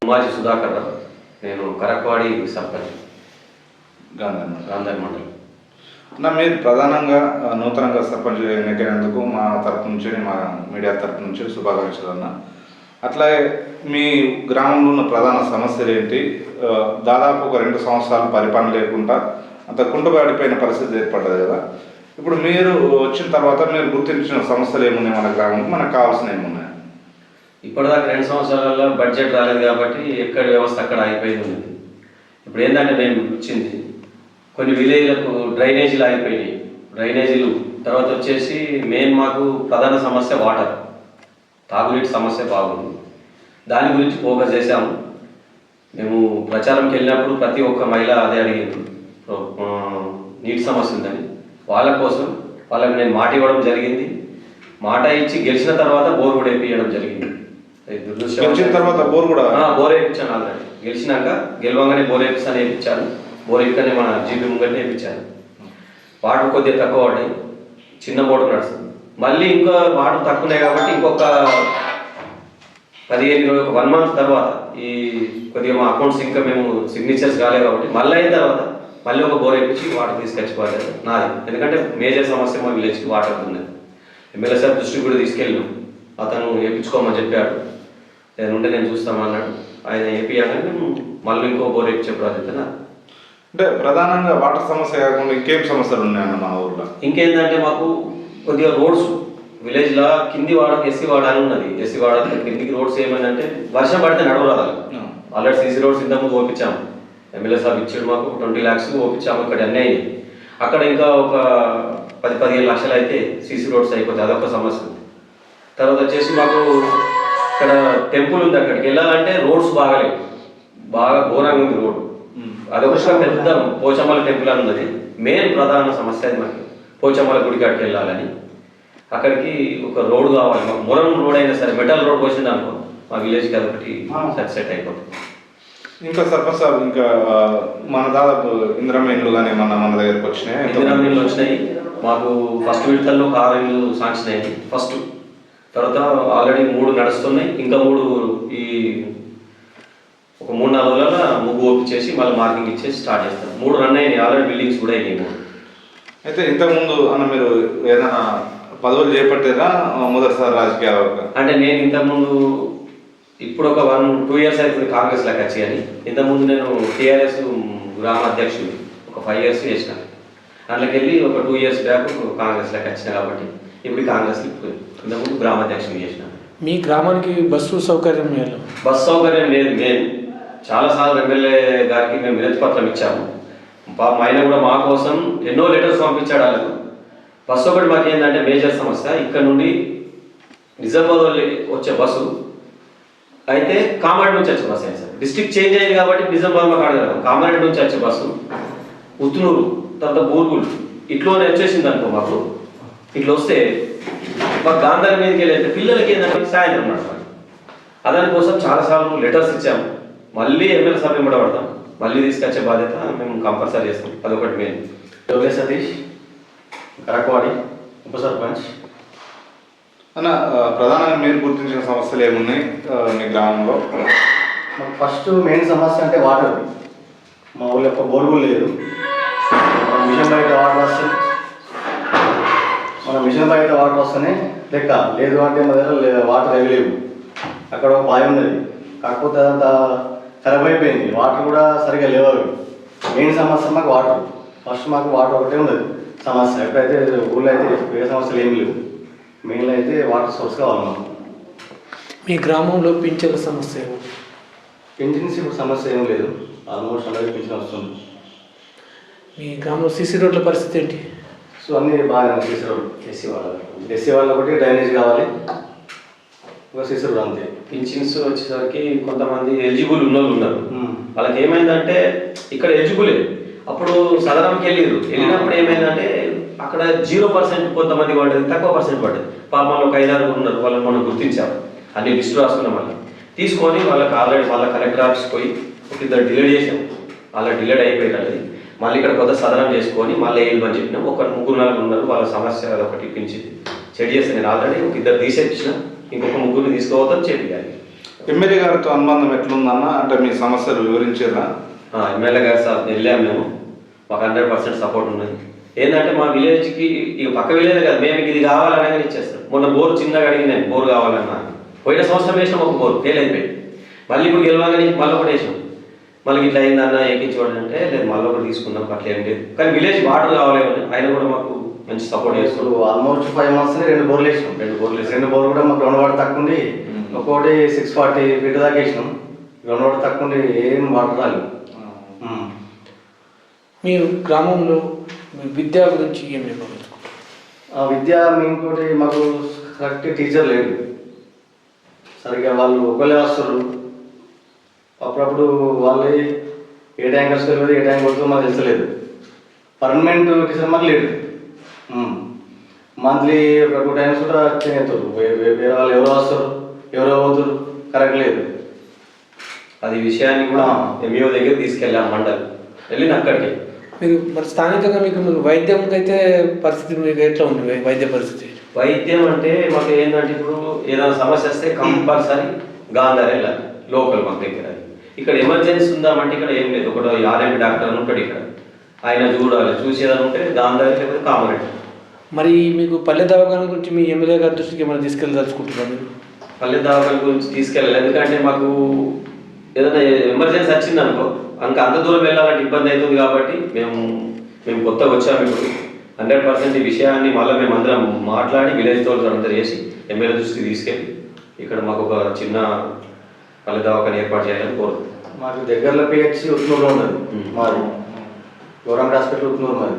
తుమ్మాజీ సుధాకర్ రావు. నేను కరక్వాడి సర్పంచ్, గాంధార్ మండలం. మీరు ప్రధానంగా నూతనంగా సర్పంచ్ ఎన్నికైనందుకు మా తరపు నుంచి, మా మీడియా తరపు నుంచి శుభాకాంక్షలు అన్న. అట్లాగే మీ గ్రామంలో ఉన్న ప్రధాన సమస్యలు ఏంటి? దాదాపు ఒక 2 సంవత్సరాలు పరిపాలన లేకుండా అంత కుంటుపడిపోయిన పరిస్థితి ఏర్పడ్డది కదా. ఇప్పుడు మీరు వచ్చిన తర్వాత మీరు గుర్తించిన సమస్యలు ఏమున్నాయి మన గ్రామంలో, మనకు కావాల్సిన ఏమున్నాయి? ఇప్పటిదాకా 2 సంవత్సరాలలో బడ్జెట్ రాలేదు కాబట్టి ఎక్కడ వ్యవస్థ అక్కడ అయిపోయింది. ఇప్పుడు ఏంటంటే మేము వచ్చింది కొన్ని విలేజ్లకు డ్రైనేజీలు అయిపోయినాయి. డ్రైనేజీలు తర్వాత వచ్చేసి మెయిన్ మాకు ప్రధాన సమస్య వాటర్, తాగునీటి సమస్య బాగుంది. దాని గురించి ఫోకస్ చేశాము. మేము ప్రచారంకి వెళ్ళినప్పుడు ప్రతి ఒక్క మహిళ అదే అడిగింది, నీటి సమస్య ఉందని. వాళ్ళ కోసం వాళ్ళకి నేను మాట ఇవ్వడం జరిగింది. మాట ఇచ్చి గెలిచిన తర్వాత బోర్ కూడా వేయించడం జరిగింది. గెలిచిన తర్వాత బోర్ వేయించాను. ఆల్రెడీ గెలిచినాక గెలవంగానే బోర్ వేపిస్తాను వేయించాను. బోర్ ఎక్కనే మన జీబీ ముంగట్నే వేయించాను. వాటర్ కొద్దిగా తక్కువ పడ్డాయి, చిన్న మోటార్ నడుస్తుంది. మళ్ళీ ఇంకా వాటర్ తక్కువనే కాబట్టి ఇంకొక 1 మంత్ తర్వాత ఈ కొద్దిగా మా అకౌంట్స్ ఇంకా మేము సిగ్నేచర్స్ కాలేదు కాబట్టి మళ్ళీ అయిన తర్వాత మళ్ళీ ఒక బోర్ వేయించి వాటర్ తీసుకొచ్చిపోలేదు నాది. ఎందుకంటే మేజర్ సమస్య మా విలేజ్కి వాటర్ ఉన్నది. ఎమ్మెల్యే సార్ దృష్టికి కూడా తీసుకెళ్ళాం. అతను వేయించుకోమని చెప్పాడు. నేను చూస్తామన్నాడు. ఆయన వేపియాలని మళ్ళీ ఇంకో బోర్ వేయించే ప్రాజెక్ట్ నా. అంటే ప్రధానంగా వాటర్ సమస్య కాకుండా ఇంకేం సమస్యలు ఉన్నాయన్న మా ఊర్లో? ఇంకేంటంటే మాకు కొద్దిగా రోడ్స్ విలేజ్లో కింది వాడ ఎస్సీ వాడ అని ఉన్నది. ఎస్సీ వాడ కిందికి రోడ్స్ ఏమైందంటే వర్షం పడితే నడవరాదు. ఆల్రెడీ సీసీ రోడ్స్ ఇంతకుముందు ఓపించాము. ఎమ్మెల్యే సార్ ఇచ్చాడు మాకు 20 lakhs ఓపించాము. ఇక్కడ అన్నీ అయినాయి. అక్కడ ఇంకా ఒక 10-15 లక్షలు అయితే సీసీ రోడ్స్ అయిపోతాయి. అదొక సమస్య. తర్వాత వచ్చేసి మాకు ఇక్కడ టెంపుల్ ఉంది. అక్కడికి వెళ్ళాలంటే రోడ్స్ బాగాలేవు, బాగా ఘోరంగా ఉంది రోడ్డు. అదొక పెద్ద పోచమ్మల టెంపుల్ అని ఉన్నది. మెయిన్ ప్రధాన సమస్య అది మాకు. పోచమ్మల గుడి కాడికి వెళ్ళాలని అక్కడికి ఒక రోడ్ కావాలి మాకు. మొరం రోడ్ అయినా సరే మెటల్ రోడ్ పోసింది అనుకో మా విలేజ్కి అదొకటి సెట్ అయిపోతుంది. ఇంకా సర్పంచ్ సార్, ఇంకా మన దాదాపు ఇందిరమ్మ ఇండ్లు కానీ మన దగ్గరకు వచ్చినాయి. ఇందిరమ్మ ఇండ్లు వచ్చినాయి మాకు. ఫస్ట్ విడతల్లో 6 ఇండ్లు శాంక్షన్ అయింది ఫస్ట్. తర్వాత ఆల్రెడీ 3 నడుస్తున్నాయి. ఇంకా 3 ఈ ఒక 3-4 రోజులలో ముగ్గు ఓపించేసి మళ్ళీ మార్కింగ్ ఇచ్చేసి స్టార్ట్ చేస్తాం. 3 రన్ అయినాయి ఆల్రెడీ. బిల్డింగ్స్ కూడా అయినాయి. అయితే ఇంతకుముందు అన్న మీరు ఏదైనా పదవులు చేపట్టారా మొదటిసారి రాజకీయ? అంటే నేను ఇంతకుముందు ఇప్పుడు ఒక 1-2 years అవుతుంది కాంగ్రెస్లోకి వచ్చి. అని ఇంతకుముందు నేను టీఆర్ఎస్ గ్రామ అధ్యక్షుడు ఒక 5 years చేసిన. అందులోకి వెళ్ళి ఒక 2 years బ్యాక్ కాంగ్రెస్లోకి వచ్చిన కాబట్టి ఇప్పుడు కాంగ్రెస్ ఇంతకుముందు గ్రామ అధ్యక్షుడు చేసిన. మీ గ్రామానికి బస్సు సౌకర్యం లేదు? బస్సు సౌకర్యం లేదు. మేము చాలాసార్లు ఎమ్మెల్యే గారికి మేము వినతి పత్రం ఇచ్చాము. ఆయన కూడా మా కోసం ఎన్నో లెటర్స్ పంపించాడు. వాళ్ళకు బస్సు ఒకటి మాకు ఏంటంటే మేజర్ సమస్య. ఇక్కడ నుండి నిజామాబాద్ వచ్చే బస్సు అయితే కామారెడ్డి నుంచి వచ్చే బస్సు అయింది సార్. డిస్ట్రిక్ట్ చేంజ్ అయింది కాబట్టి నిజామాబాద్ మాకు అడగదు. కామారెడ్డి నుంచి వచ్చే బస్సు ఉత్నూరు తర్వాత బూర్గులు ఇట్లోనే వచ్చేసింది అనుకో. మాకు ఇట్లా వస్తే మాకు గాంధార్ మీదకి వెళ్ళి పిల్లలకి ఏంటంటే సాయంత్రం నడవాలి. అదానికోసం చాలాసార్లు లెటర్స్ ఇచ్చాము. మళ్ళీ ఎమ్మెల్యే సభ కూడా పడతాం. మళ్ళీ తీసుకొచ్చే బాధ్యత మేము కంపల్సరీ చేస్తాం. అదొకటి మెయిన్. యోగేష్ సతీష్, కరక్వాడి ఉప సర్పంచ్. అన్న, ప్రధానంగా మీరు గుర్తించిన సమస్యలు ఏమున్నాయి మీ గ్రామంలో? మాకు ఫస్ట్ మెయిన్ సమస్య అంటే వాటర్. మా ఊళ్ళో యొక్క బోర్గులు లేదు. మిషన్ బయట వాటర్ వస్తుంది. మన మిషన్ బయట వాటర్ వస్తేనే లెక్క, లేదు అంటే మా దగ్గర వాటర్ అవి లేవు. అక్కడ ఒక బావి ఉన్నది, కాకపోతే అదంతా ఖరాబ్ అయిపోయింది. వాటర్ కూడా సరిగా లేవు. అవి మెయిన్ సమస్య మాకు వాటర్. ఫస్ట్ మాకు వాటర్ ఒకటే ఉన్నది సమస్య. ఎప్పుడైతే ఊళ్ళో అయితే వేరే సమస్యలు ఏమి లేవు. మెయిన్లో అయితే వాటర్ సోర్స్ కావాలి మాకు. మీ గ్రామంలో పింఛన్ల సమస్య? పింఛన్స్ ఇప్పుడు సమస్య ఏం లేదు. ఆల్మోస్ట్ అలాగే పింఛన్ వస్తుంది. మీ గ్రామంలో సీసీ రోడ్ల పరిస్థితి ఏంటి? సో అన్నీ బాగా సీసీ రోడ్. ఎస్సీ వాళ్ళ ఒకటి డ్రైనేజ్ కావాలి, ఒక సీసీ రోడ్ అంతే. పింఛన్స్ వచ్చేసరికి కొంతమంది ఎలిజిబుల్ ఉన్న వాళ్ళు ఉన్నారు. వాళ్ళకి ఏమైందంటే ఇక్కడ ఎలిజిబులే. అప్పుడు సదరంకి వెళ్ళినప్పుడు ఏమైందంటే అక్కడ 0% కొంతమంది పడ్డది, తక్కువ పర్సెంట్ పడ్డది. పాపంలో ఒక 5-6 ఉన్నారు. వాళ్ళని మనం గుర్తించాము. అన్ని లిస్టు రాసుకున్నాం. మళ్ళీ తీసుకొని వాళ్ళకి ఆల్రెడీ వాళ్ళ కలెక్టర్ ఆఫీస్ పోయి ఒక 2 డిలేడ్ చేసాం. అలా డిలేడ్ అయిపోయినది. మళ్ళీ ఇక్కడ కొత్త సదనం చేసుకొని మళ్ళీ వేయమని చెప్పినాం. ఒక 3-4 ఉన్నారు. వాళ్ళ సమస్య ఒకటి పిలిచి చెడు చేస్తే నేను ఆల్రెడీ ఒక 2 తీసేపించిన. ఇంకొక 3 తీసుకోవద్దని చెప్పాలి. ఎమ్మెల్యే గారితో అనుబంధం ఎట్లుందన్న? అంటే మీ సమస్యలు వివరించారా? ఎమ్మెల్యే గారు సార్ వెళ్ళాము మేము, మాకు 100% సపోర్ట్ ఉన్నది. ఏంటంటే మా విలేజ్కి ఇక పక్క విలేజ్ కదా, మేము ఇది కావాలనగానే ఇచ్చేస్తాం. మొన్న బోర్ చిన్నగా అడిగినాను, బోర్ కావాలన్నా. పోయిన సంవత్సరం వేసినాం ఒక బోర్, ఫెయిల్ అయిపోయింది. మళ్ళీ ఇప్పుడు గెలవగానే మళ్ళీ ఒకటి వేసినాం. మళ్ళీ ఇట్లా అయిందన్న ఎక్కించుకోండి అంటే లేదు, మళ్ళీ ఒకటి తీసుకుందాం, అట్లా ఏం లేదు. కానీ విలేజ్ వాటర్ కావాలేమో ఆయన కూడా మాకు మంచి సపోర్ట్ చేస్తారు. ఆల్మోస్ట్ 5 months 2 బోర్లు వేసినాం. 2 బోర్లు కూడా మాకు గ్రౌండ్ వాటర్ తక్కువ ఉండి, ఒక్కొక్కటి 640 feet దాకా వేసినాం. గ్రౌండ్ వాటర్ తక్కువ ఉండి ఏం వాటర్ రాలేదు. మీరు గ్రామంలో మీ విద్య గురించి ఏం చెప్పగలుగుతారు? విద్య ఇంకోటి మాకు కరెక్ట్ టీచర్ లేడు సరిగ్గా. వాళ్ళు ఒకళ్ళే వస్తారు, అప్పుడప్పుడు వాళ్ళే ఏ టైంకి వస్తారు ఏ టైంకి వస్తుందో మాకు తెలుసలేదు. పర్మనెంట్ టీచర్ మాకు లేడు. మంత్లీ ఒక 2 times కూడా చేంజ్ అవుతారు. వేరే వాళ్ళు ఎవరో వస్తారు ఎవరో పోతారు, కరెక్ట్ లేదు. అది విషయాన్ని కూడా ఎంఈఓ దగ్గర తీసుకెళ్ళాం, మండలి వెళ్ళిన అక్కడికి. మీరు మరి స్థానికంగా మీకు వైద్యంకి అయితే పరిస్థితి మీకు ఎట్లా ఉంది? వైద్య పరిస్థితి వైద్యం అంటే మాకు ఏంటంటే ఇప్పుడు ఏదైనా సమస్య వస్తే కంపల్సరీ గాంధార్ వెళ్ళాలి, లోకల్ మాకు దగ్గర. ఇక్కడ ఎమర్జెన్సీ ఉందామంటే ఇక్కడ ఏం లేదు, ఒకటి ఆర్ఎంపీ డాక్టర్ ఉంటాడు ఇక్కడ, ఆయన చూడాలి. చూసేదని ఉంటే గాంధార్ లేకపోతే కామరెడ్డి. మరి మీకు పల్లె దవాఖాన గురించి మీ ఎమ్మెల్యే గారి దృష్టికి ఏమైనా తీసుకెళ్ళదలుచుకుంటున్నారు మీరు? పల్లె దవాఖాన గురించి తీసుకెళ్ళాలి, ఎందుకంటే మాకు ఏదైనా ఎమర్జెన్సీ వచ్చింది అనుకో, అంత దూరం వెళ్ళాలంటే ఇబ్బంది అవుతుంది. కాబట్టి మేము కొత్తగా వచ్చాము ఇప్పుడు. 100% ఈ విషయాన్ని మళ్ళీ మేము అందరం మాట్లాడి విలేజ్ తోటి అందరూ చేసి ఎమ్మెల్యే దృష్టికి తీసుకెళ్ళి ఇక్కడ మాకు ఒక చిన్న పల్లె దవాఖాన ఏర్పాటు చేయాలని కోరుతున్నాం. మాకు దగ్గరలో పిహెచ్సి ఉత్నూరులో ఉన్నది, మాది గవర్నమెంట్ హాస్పిటల్ ఉత్నూరు. మాది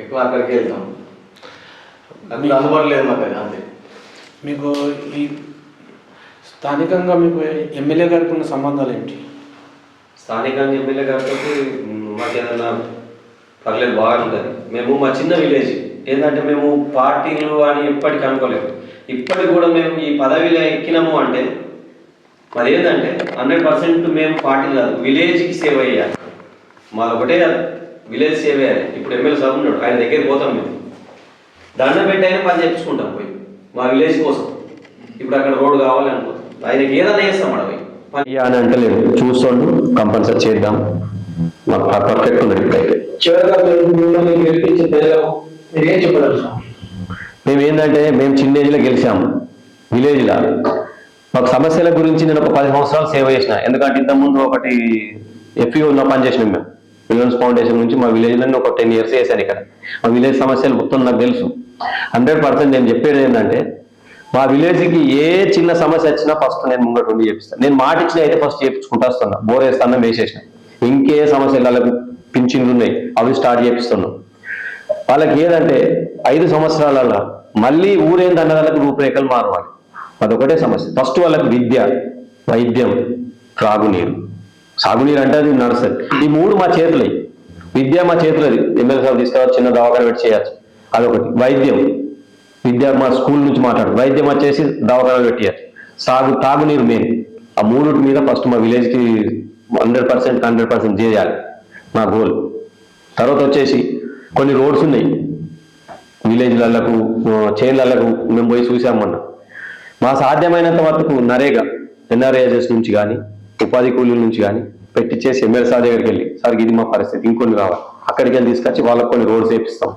ఎక్కువ అక్కడికి వెళ్తాం, అక్కడ అందుబాటులో లేదు మాకు. అంతే. మీకు ఈ స్థానికంగా మీకు ఎమ్మెల్యే గారికి ఉన్న సంబంధాలు ఏంటి? స్థానికంగా ఎమ్మెల్యే గారితో మాకు ఏదన్నా పర్లేదు, బాగుంటుంది. మేము మా చిన్న విలేజ్ ఏంటంటే మేము పార్టీలు అని ఎప్పటికీ అనుకోలేము. ఇప్పటికి కూడా మేము ఈ పదవిలో ఎక్కినాము అంటే మరి ఏంటంటే 100% మేము పార్టీ కాదు, విలేజ్కి సేవ చేయాలి. మాది ఒకటే విలేజ్ సేవ చేయాలి. ఇప్పుడు ఎమ్మెల్యే సార్ ఉన్నాడు, ఆయన దగ్గరికి పోతాం, మేము దండం పెట్టి అయినా పని చేయించుకుంటాం పోయి మా విలేజ్ కోసం. ఇప్పుడు అక్కడ రోడ్డు కావాలనుకో, ఆయనకి ఏదైనా చేస్తాం అడవి అని అంటలేదు, చూస్తాడు కంపల్సరీ చేద్దాం. మాకు పర్ఫెక్ట్ ఉన్నది. ఇప్పుడైతే మేము ఏంటంటే మేము చిన్న ఏజ్లో గెలిచాము విలేజ్లో. మాకు సమస్యల గురించి నేను ఒక 10 సంవత్సరాలు సేవ చేసిన. ఎందుకంటే ఇంతకుముందు ఒకటి ఎఫ్ఈఓలో పనిచేసినాం మేము. విలియమ్స్ ఫౌండేషన్ నుంచి మా విలేజ్లో ఒక 10 years చేశాను ఇక్కడ. మా విలేజ్ సమస్యలు మొత్తం నాకు తెలుసు. 100% నేను చెప్పేది ఏంటంటే మా విలేజ్కి ఏ చిన్న సమస్య వచ్చినా ఫస్ట్ నేను ముంగట ఉండి చేపిస్తాను. నేను మాట ఇచ్చిన అయితే ఫస్ట్ చేయించుకుంటా వస్తున్నా. బోర్ వేస్తాను, వేసేసిన. ఇంకే సమస్యలు వాళ్ళకి పింఛన్లు ఉన్నాయి, అవి స్టార్ట్ చేపిస్తున్నాం. వాళ్ళకి ఏదంటే 5 సంవత్సరాలలో మళ్ళీ ఊరేందన్న వాళ్ళకి రూపురేఖలు మారవాలి. అదొకటే సమస్య. ఫస్ట్ వాళ్ళకి విద్య, వైద్యం, త్రాగునీరు. సాగునీరు అంటే అది నడుస్తుంది. ఈ 3 మా చేతులు. విద్య మా చేతులది, ఎమ్మెల్యే సార్ తీసుకురావచ్చు, చిన్న దవాఖాన పెట్టి చేయచ్చు. అదొకటి. వైద్యం, విద్య మా స్కూల్ నుంచి మాట్లాడు, వైద్యం వచ్చేసి దవాఖాన పెట్టియచ్చు. తాగునీరు మెయిన్. ఆ 3 మీద ఫస్ట్ మా విలేజ్కి 100% చేయాలి మా గోల్. తర్వాత వచ్చేసి కొన్ని రోడ్స్ ఉన్నాయి విలేజ్లకు, చేన్లకు మేము పోయి చూసామన్నా. మా సాధ్యమైనంత వరకు నరేగా, ఎన్ఆర్ఏఎస్ నుంచి కానీ ఉపాధి కూలీల నుంచి కానీ పెట్టించేసి ఎమ్మెల్యే సార్ దగ్గరికి వెళ్ళి, సార్ ఇది మా పరిస్థితి, ఇంకొన్ని కావాలి, అక్కడికి వెళ్ళి తీసుకొచ్చి వాళ్ళకి కొన్ని రోడ్స్ వేపిస్తాం.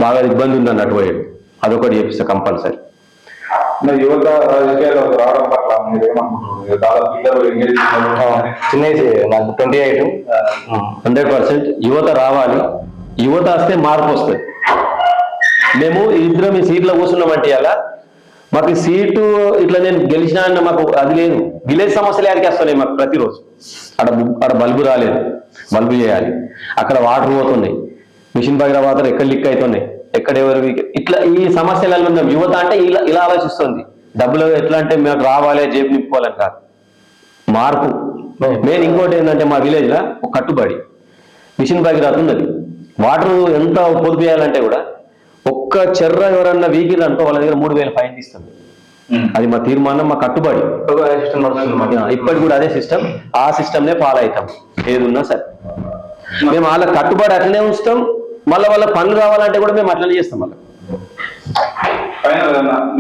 బాగా ఇబ్బంది ఉందని అటువైపు అదొకటి చేపిస్తాం కంపల్సరీ. యువత రాజకీయాల్లో రావడం పట్ల మీరు ఏమనుకుంటున్నారు? దాదాపు చిన్న నాకు 28. 100% యువత రావాలి. యువత వస్తే మార్పు వస్తుంది. మేము ఇద్దరం ఈ సీట్లో కూర్చున్నామంటే అలా మాకు సీటు ఇట్లా నేను గెలిచినా అన్న మాకు అది లేదు. విలేజ్ సమస్యలు ఎక్కడికి వస్తున్నాయి మాకు ప్రతిరోజు. అక్కడ బల్బు రాలేదు, బల్బు చేయాలి. అక్కడ వాటర్ పోతున్నాయి, మిషన్ భగీరథ వాటర్ ఎక్కడ లిక్ అవుతున్నాయి, ఎక్కడెవరు ఇట్లా ఈ సమస్యలలో ఉన్నాం. యువత అంటే ఇలా ఆలోచిస్తుంది. డబ్బులు ఎట్లా అంటే మాకు రావాలి, జేబు నింపుకోవాలని కాదు, మార్పు. మెయిన్ ఇంకోటి ఏంటంటే మా విలేజ్లో ఒక కట్టుబడి మిషన్ భగీరథ ఉన్నది. వాటర్ ఎంత పొదుపు చేయాలంటే కూడా ఒక్క చెర్ర ఎవరన్నా వీకిల్ అనుకో వాళ్ళ దగ్గర 3000 ఫైన్ ఇస్తుంది. అది మా తీర్మానం, మా కట్టుబడి. ఇప్పటి కూడా అదే సిస్టమ్, ఆ సిస్టమ్నే ఫాలో అవుతాం ఏది ఉన్నా సరే. మేము వాళ్ళ కట్టుబడి అట్లనే ఉంచుతాం. మళ్ళీ వాళ్ళ పనులు కావాలంటే కూడా మేము అట్లనే చేస్తాం. మళ్ళీ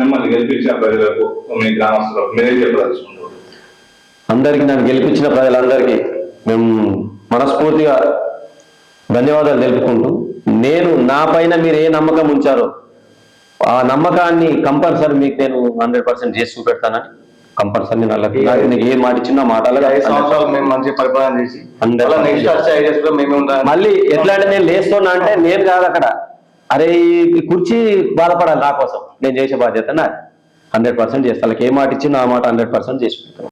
మిమ్మల్ని గెలిపించిన ప్రజలకు మీ గ్రామస్తులకు మీరే చెప్పదలుచుకుంటారు? అందరికీ నన్ను గెలిపించిన ప్రజలందరికీ మేము మనస్ఫూర్తిగా ధన్యవాదాలు తెలుపుకుంటూ, నేను నా పైన మీరు ఏ నమ్మకం ఉంచారో ఆ నమ్మకాన్ని కంపల్సరీ మీకు నేను 100% చేసి చూపెడతానని కంపల్సరీ నాకు నీకు ఏ మాట ఇచ్చినా మాటలు 5 సంవత్సరాలు మేము మంచి పరిపాలన చేసి నెక్స్ట్ వచ్చే 5 years లో మేమే ఉండాలి. మళ్ళీ ఎట్లా అంటే నేను లేస్తున్నా అంటే నేను కాదు అక్కడ, అరే ఈ కుర్చీ బాధపడాలి నా కోసం, నేను చేసే బాధ్యత నాది. 100% చేస్తాను. ఏ మాట ఇచ్చి నా మాట 100% చేసి పెడతాను.